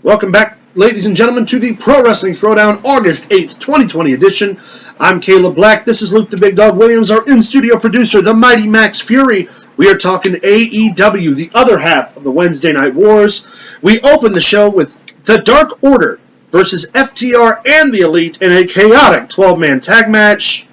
Welcome back, ladies and gentlemen, to the Pro Wrestling Throwdown August 8th, 2020 edition. I'm Caleb Black. This is Luke the Big Dog Williams, our in-studio producer, the Mighty Max Fury. We are talking AEW, the other half of the Wednesday Night Wars. We open the show with The Dark Order versus FTR and the Elite in a chaotic 12-man tag match.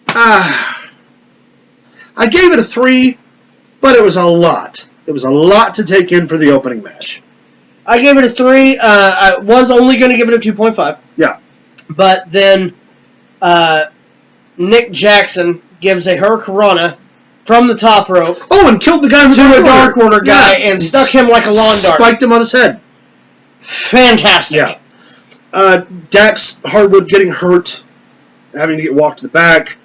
I gave it a 3, but it was a lot. It was a lot to take in for the opening match. I gave it a 3. I was only going to give it a 2.5. Yeah. But then Nick Jackson gives a hurricanrana from the top rope. Oh, and killed the guy in the Dark Order guy and stuck him like a lawn dart. Spiked him on his head. Fantastic. Yeah. Dax Hardwood getting hurt, having to get walked to the back.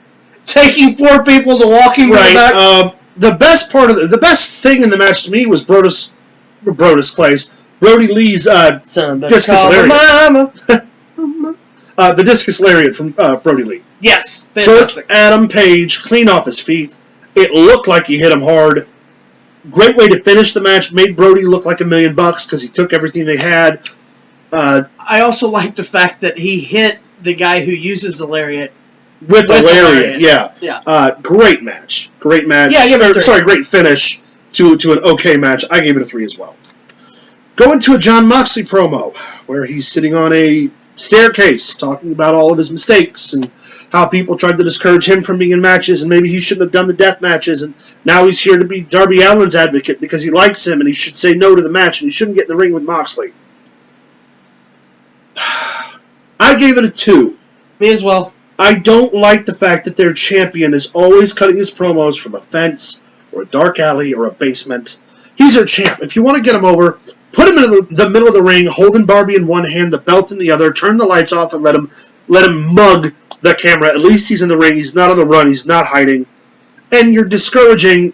Taking 4 people to walk him to the back. The best thing in the match to me was Brodus Brody Lee's discus lariat. The discus lariat from Brody Lee. Yes, fantastic. Took Adam Page clean off his feet. It looked like he hit him hard. Great way to finish the match. Made Brody look like $1 million because he took everything they had. I also like the fact that he hit the guy who uses the lariat with a lariat. Yeah. Great match. Great match. Yeah, great finish to an okay match. I gave it a 3 as well. Going to a Jon Moxley promo where he's sitting on a staircase talking about all of his mistakes and how people tried to discourage him from being in matches and maybe he shouldn't have done the death matches and now he's here to be Darby Allin's advocate because he likes him and he should say no to the match and he shouldn't get in the ring with Moxley. I gave it a 2. Me as well. I don't like the fact that their champion is always cutting his promos from a fence or a dark alley or a basement. He's their champ. If you want to get him over, put him in the middle of the ring, holding Darby in one hand, the belt in the other, turn the lights off and let him mug the camera. At least he's in the ring. He's not on the run. He's not hiding. And you're discouraging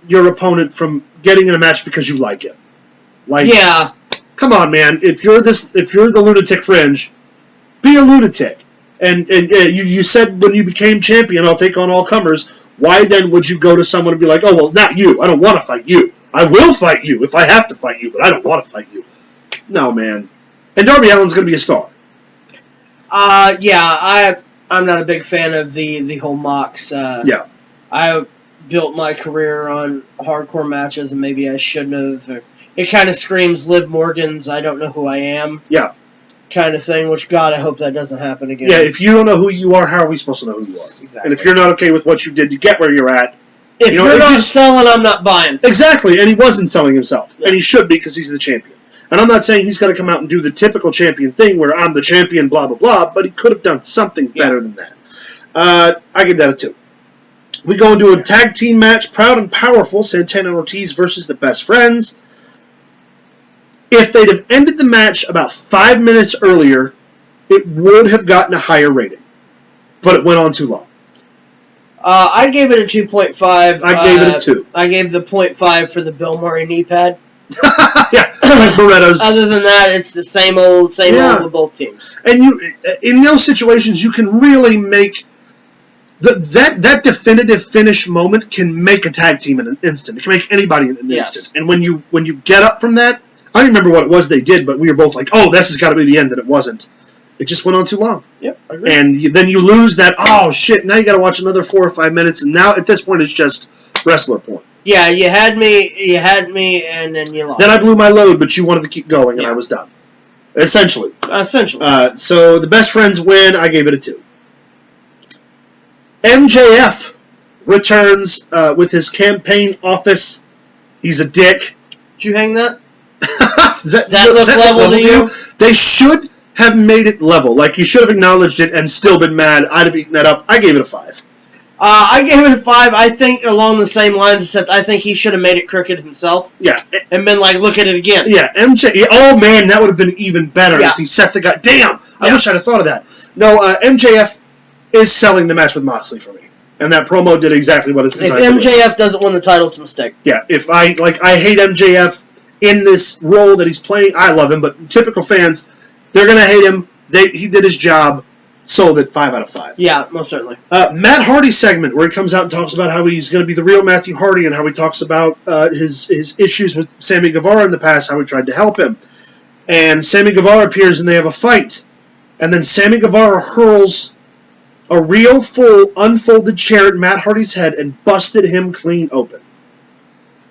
your opponent from getting in a match because you like him. Yeah. Come on, man. If you're the lunatic fringe, be a lunatic. And you said when you became champion, I'll take on all comers. Why then would you go to someone and be like, oh, well, not you. I don't want to fight you. I will fight you if I have to fight you, but I don't want to fight you. No, man. And Darby Allin's going to be a star. I'm not a big fan of the whole Mox. I built my career on hardcore matches, and maybe I shouldn't have. It kind of screams Liv Morgan's I don't know who I am. Yeah. Kind of thing, which, God, I hope that doesn't happen again. Yeah, if you don't know who you are, how are we supposed to know who you are? Exactly. And if you're not okay with what you did to get where you're at, if you're not selling, I'm not buying. Exactly, and he wasn't selling himself. Yeah. And he should be because he's the champion. And I'm not saying he's going to come out and do the typical champion thing where I'm the champion, blah, blah, blah, but he could have done something better than that. I give that a 2. We go into a tag team match, Proud and Powerful, Santana and Ortiz versus the Best Friends. If they'd have ended the match about 5 minutes earlier, it would have gotten a higher rating. But it went on too long. I gave it a 2.5. I gave it a 2. I gave the 0.5 for the Bill Murray knee pad. Yeah, like Berettas. Other than that, it's the same old with both teams. And in those situations, you can really make that definitive finish moment can make a tag team in an instant. It can make anybody in an instant. And when you get up from that, I don't remember what it was they did, but we were both like, "Oh, this has got to be the end," and it wasn't. It just went on too long. Yep, I agree. And then you lose that, oh, shit, now you got to watch another 4 or 5 minutes, and now at this point it's just wrestler porn. Yeah, you had me, and then you lost. Then I blew my load, but you wanted to keep going, and I was done. Essentially. So the Best Friends win, I gave it a 2. MJF returns with his campaign office. He's a dick. Did you hang that? Does that look level to you? They should have made it level. Like, you should have acknowledged it and still been mad. I'd have eaten that up. I gave it a 5. I gave it a 5. I think along the same lines, except I think he should have made it crooked himself. Yeah. And been like, look at it again. Yeah, oh man, that would have been even better if he set the guy. Damn! I wish I'd have thought of that. No, MJF is selling the match with Moxley for me. And that promo did exactly what it's designed to do. If MJF doesn't win the title, it's a mistake. Yeah, I hate MJF in this role that he's playing. I love him, but typical fans, they're going to hate him. He did his job. sold it 5 out of 5. Yeah, most certainly. Matt Hardy segment where he comes out and talks about how he's going to be the real Matthew Hardy and how he talks about his issues with Sammy Guevara in the past, how he tried to help him. And Sammy Guevara appears and they have a fight. And then Sammy Guevara hurls a real full unfolded chair at Matt Hardy's head and busted him clean open.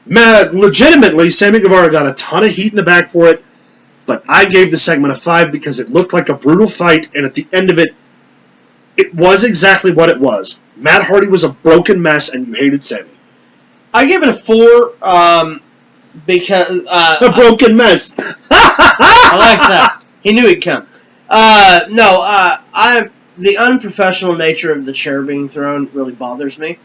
Legitimately, Sammy Guevara got a ton of heat in the back for it, but I gave the segment a 5 because it looked like a brutal fight, and at the end of it, it was exactly what it was. Matt Hardy was a broken mess, and you hated Sammy. I give it a 4 because... a broken mess. I like that. He knew he'd come. The unprofessional nature of the chair being thrown really bothers me.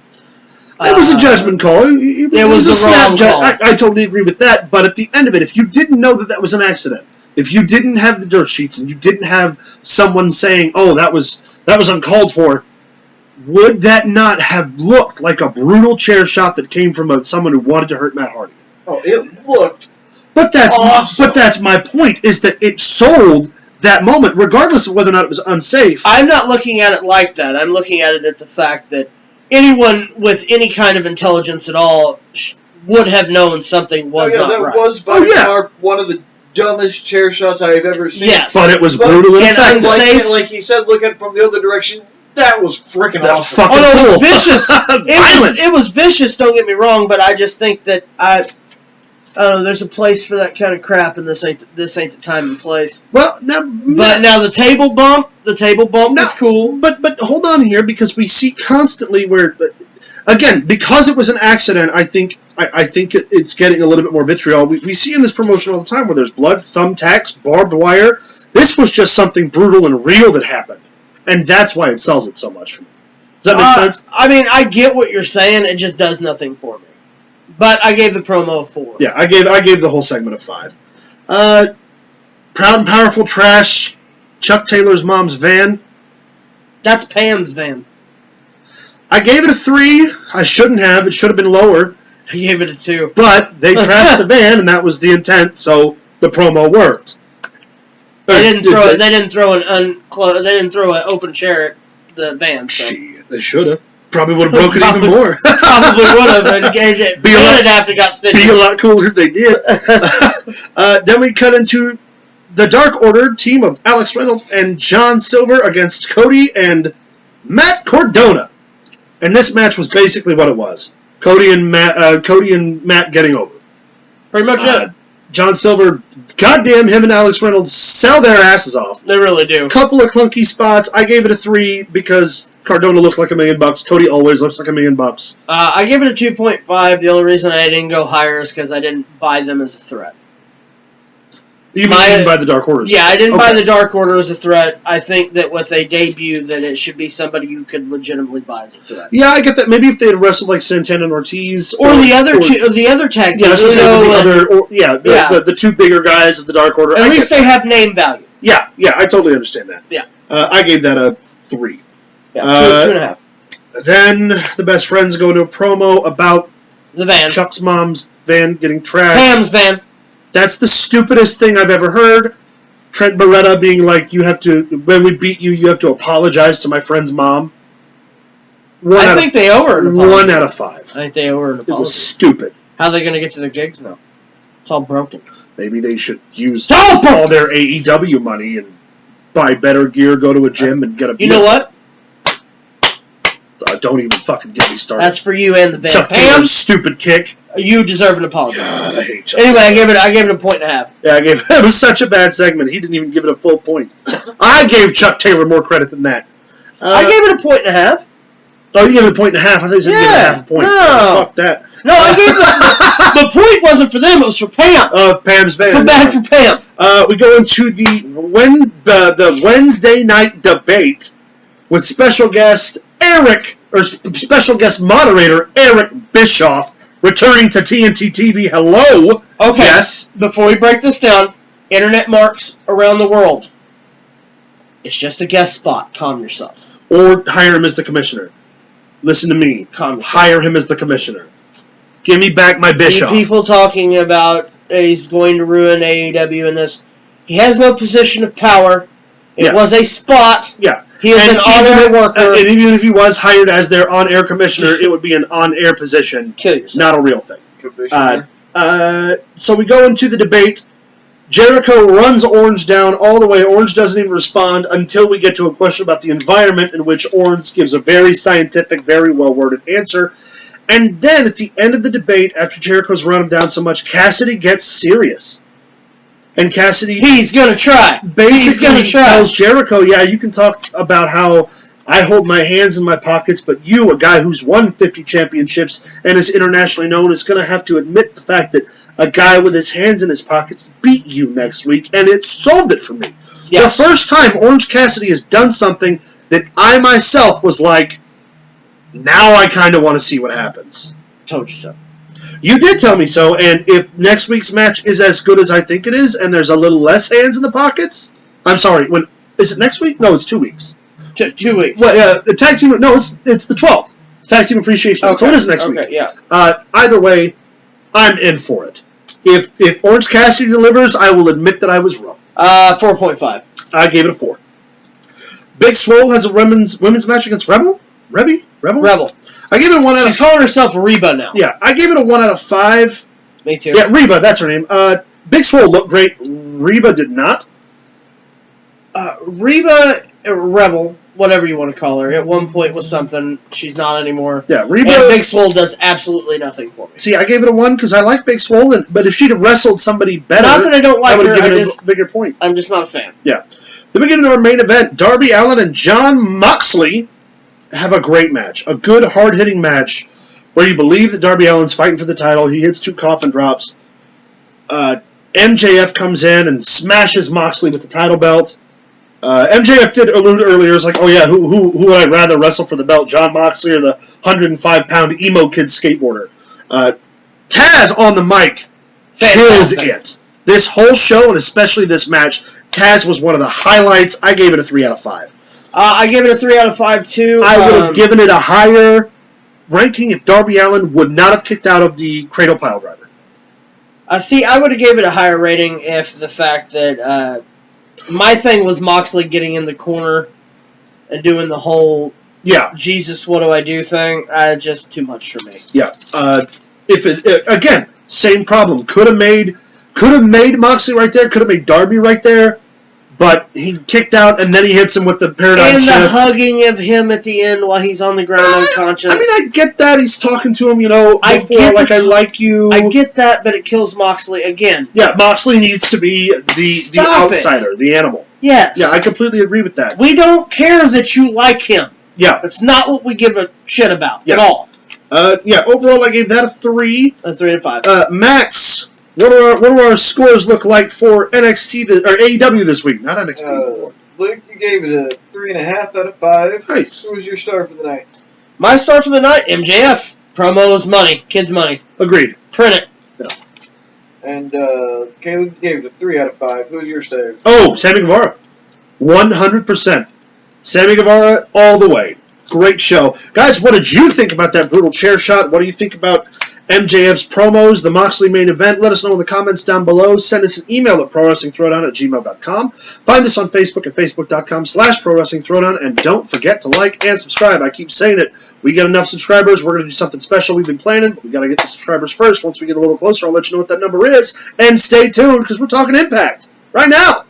It was a judgment call. It was a snap call. I totally agree with that, but at the end of it, if you didn't know that was an accident, if you didn't have the dirt sheets and you didn't have someone saying, "Oh, that was uncalled for," would that not have looked like a brutal chair shot that came from someone who wanted to hurt Matt Hardy? Oh, it looked. But that's awesome. But that's my point. Is that it sold that moment, regardless of whether or not it was unsafe. I'm not looking at it like that. I'm looking at it at the fact that anyone with any kind of intelligence at all would have known something was not that right. was by far one of the dumbest chair shots I've ever seen. Yes. But it was brutal and unsafe. Like you said, looking from the other direction, that was freaking awesome. Oh, no, it was vicious. Violent. It was vicious, don't get me wrong, but I just think that I don't know, there's a place for that kind of crap, and this ain't the time and place. Well, now the table bump is cool. But hold on here, because we see constantly where, again, because it was an accident, I think it's getting a little bit more vitriol. We see in this promotion all the time where there's blood, thumbtacks, barbed wire. This was just something brutal and real that happened, and that's why it sells it so much for me. Does that make sense? I mean, I get what you're saying. It just does nothing for me. But I gave the promo a 4. Yeah, I gave the whole segment a 5. Proud and Powerful Trash, Chuck Taylor's mom's van. That's Pam's van. I gave it a 3. I shouldn't have. It should have been lower. I gave it a 2. But they trashed the van, and that was the intent, so the promo worked. They didn't throw an open chair at the van. So. Shit, they should have. Probably would have broken even more. Probably would have. Be a lot cooler if they did. Then we cut into the Dark Order team of Alex Reynolds and John Silver against Cody and Matt Cardona. And this match was basically what it was. Cody and Matt getting over. Pretty much it. John Silver, goddamn, him and Alex Reynolds sell their asses off. They really do. Couple of clunky spots. I gave it a 3 because Cardona looks like $1 million. Cody always looks like $1 million. I gave it a 2.5. The only reason I didn't go higher is because I didn't buy them as a threat. You didn't buy the Dark Order? Yeah, I didn't buy the Dark Order as a threat. I think that with a debut, that it should be somebody you could legitimately buy as a threat. Yeah, I get that. Maybe if they had wrestled like Santana and Ortiz, or the other tag teams. The two bigger guys of the Dark Order. At least they have name value. Yeah, I totally understand that. Yeah, I gave that a 3. Yeah, 2.5. Then the best friends go into a promo about the van, Chuck's mom's van getting trashed. Pam's van. That's the stupidest thing I've ever heard. Trent Beretta being like, when we beat you, you have to apologize to my friend's mom. I think they owe her an apology. 1 out of 5. I think they owe her an apology. It was stupid. How are they going to get to their gigs now? It's all broken. Maybe they should use all their AEW money and buy better gear, go to a gym, and get a... You know what? Don't even fucking get me started. That's for you and the van. Chuck Taylor's stupid kick. You deserve an apology. God, I hate Chuck. Anyway, I gave it a 1.5. Yeah, it was such a bad segment. He didn't even give it a full point. I gave Chuck Taylor more credit than that. I gave it a 1.5. Oh, you gave it a 1.5. I thought you said you gave it half a point. No. Fuck that. No, I gave the point wasn't for them. It was for Pam. Pam's van. Come back for Pam. We go into the Wednesday night debate with special guest special guest moderator Eric Bischoff returning to TNT TV. Hello. Okay. Yes. Before we break this down, internet marks around the world. It's just a guest spot. Calm yourself. Or hire him as the commissioner. Listen to me. Calm yourself. Hire him as the commissioner. Give me back my Bischoff. People talking about he's going to ruin AEW in this. He has no position of power. It was a spot. Yeah. He is an on-air worker. And even if he was hired as their on-air commissioner, it would be an on-air position, not a real thing. So we go into the debate. Jericho runs Orange down all the way. Orange doesn't even respond until we get to a question about the environment, in which Orange gives a very scientific, very well-worded answer. And then, at the end of the debate, after Jericho's run him down so much, Cassidy gets serious. And Cassidy... He's going to try. Basically tells Jericho, yeah, you can talk about how I hold my hands in my pockets, but you, a guy who's won 50 championships and is internationally known, is going to have to admit the fact that a guy with his hands in his pockets beat you next week, and it solved it for me. Yes. The first time Orange Cassidy has done something that I myself was like, now I kind of want to see what happens. Told you so. You did tell me so, and if next week's match is as good as I think it is, and there's a little less hands in the pockets... I'm sorry, is it next week? No, it's 2 weeks. 2 weeks. Well, the tag team... No, it's the 12th. It's Tag Team Appreciation Week, so it is next week. Yeah. Either way, I'm in for it. If Orange Cassidy delivers, I will admit that I was wrong. 4.5. I gave it a 4. Big Swole has a women's match against Rebel? Rebel. I gave it a 1 out of... She's calling herself Reba now. Yeah, I gave it a 1 out of 5. Me too. Yeah, Reba, that's her name. Big Swole looked great. Reba did not. Reba, Rebel, whatever you want to call her, at one point was something. She's not anymore. Yeah, Reba... And Big Swole does absolutely nothing for me. See, I gave it a 1 because I like Big Swole, but if she'd have wrestled somebody better... Not that I don't like her, given it a bigger point. I'm just not a fan. Yeah. Then we get into our main event. Darby Allin and Jon Moxley have a great match. A good, hard-hitting match where you believe that Darby Allin's fighting for the title. He hits 2 coffin drops. MJF comes in and smashes Moxley with the title belt. MJF did allude earlier. It's like, oh yeah, who would I rather wrestle for the belt, Jon Moxley or the 105-pound emo kid skateboarder? Taz on the mic kills it. This whole show, and especially this match, Taz was one of the highlights. I gave it a 3 out of 5. I gave it a 3 out of 5 too. I would have given it a higher ranking if Darby Allin would not have kicked out of the Cradle Pile Driver. See, I would have gave it a higher rating if the fact that my thing was Moxley getting in the corner and doing the whole Jesus, what do I do thing. Just too much for me. Yeah. Again, same problem. Could have made Moxley right there. Could have made Darby right there. But he kicked out, and then he hits him with the paradigm shift. And the hugging of him at the end while he's on the ground unconscious. I mean, I get that. He's talking to him, before, I like you. I get that, but it kills Moxley again. Yeah, Moxley needs to be the outsider, the animal. Yes. Yeah, I completely agree with that. We don't care that you like him. Yeah. That's not what we give a shit about at all. Overall, I gave that a 3. A 3 out of 5. Max... What do our scores look like for NXT or AEW this week? Not NXT. Luke, you gave it a 3.5 out of 5. Nice. Who was your star for the night? My star for the night, MJF. Promos, money, kids' money. Agreed. Print it. Yeah. And Caleb, you gave it a 3 out of 5. Who was your star? Oh, Sammy Guevara. 100%. Sammy Guevara all the way. Great show. Guys, what did you think about that brutal chair shot? What do you think about MJF's promos, the Moxley main event? Let us know in the comments down below. Send us an email at prowrestlingthrowdown@gmail.com. Find us on Facebook at facebook.com/prowrestlingthrowdown. And don't forget to like and subscribe. I keep saying it. We get enough subscribers, we're going to do something special we've been planning. But we got to get the subscribers first. Once we get a little closer, I'll let you know what that number is. And stay tuned, because we're talking Impact right now.